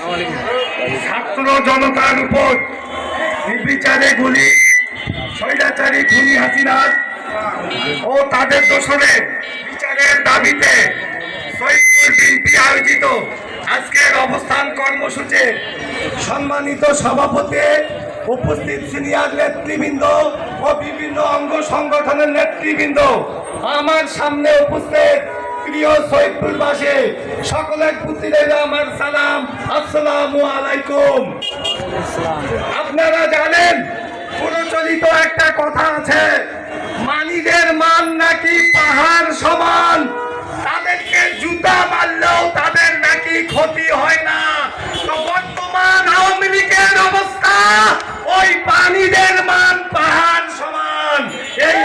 ছাত্র জনতার উপর নির্বিচারে গুলি, স্বৈরাচারী খুনি হাসিনার ও তাদের দোসরের বিচারের দাবিতে সৈয়দপুর বিএনপি আয়োজিত আজকের অবস্থান কর্মসূচি সম্মানিত সভাপতি, উপস্থিত সিনিয়র নেতৃবৃন্দ ও বিভিন্ন অঙ্গ সংগঠনের নেতৃবৃন্দ, আমার সামনে উপস্থিত প্রিয় সৈয়দপুরবাসী সকলের প্রতি আমার সালাম, আসসালামু আলাইকুম। আপনারা জানেন প্রচলিত একটা কথা আছে, মানিদের মান নাকি পাহাড় সমান, তাদেরকে জুতা মারলেও তাদের নাকি ক্ষতি হয় না। তো বর্তমান আওয়ামী লীগের অবস্থা ওই পানিদের মান পাহাড় সমান। এই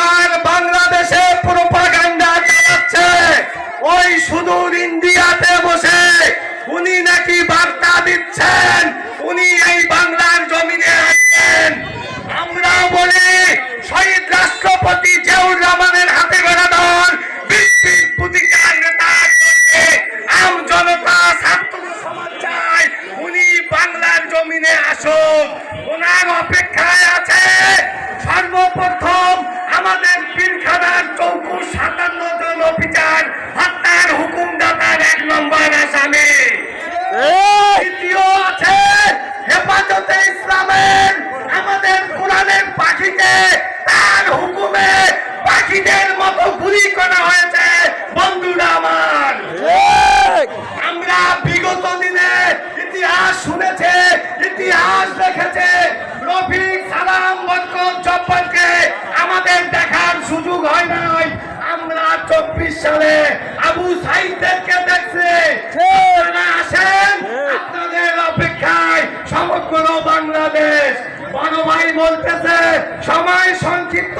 আর বাংলাদেশে প্রোপাগান্ডা চালাচ্ছে ওই সুদূর ইন্ডিয়াতে বসে, উনি নাকি বার্তা দিচ্ছেন উনি এই বাংলার জমিনে আসছেন। আমরা বলি শহীদ রাষ্ট্রপতি জিয়াউর রহমানের হাতে গড়া দল বিএনপির প্রতিকার নেতা করবে আম জনতা ছাত্র সমাজ চায় উনি বাংলার জমিনে আসুন, ওনার অপেক্ষায় আছে। সর্বপ্রথম আমাদের পিলখানার 57 জন অফিসার হত্যার হুকুমদাতার 1 নম্বর আসামি। দ্বিতীয় আছে হেফাজতে ইসলামের আমাদের কোরআনের পাখিকে তার হুকুমে পাখিদের মতো গুলি করা হয়েছে। বন্ধুরা আমার, আমরা বিগত দিনে ইতিহাস শুনেছে, ইতিহাস দেখেছে। রফিক, সালাম, বরকত, জব্বারকে আমাদের দেখার সুযোগ হয় নাই। আমরা 24 সালে আবু সাইদদেরকে দেখছি। আপনারা আসেন, আপনাদের অপেক্ষায় সমগ্র বাংলাদেশ। বড় ভাই বলতেছে সময় সংক্ষিপ্ত,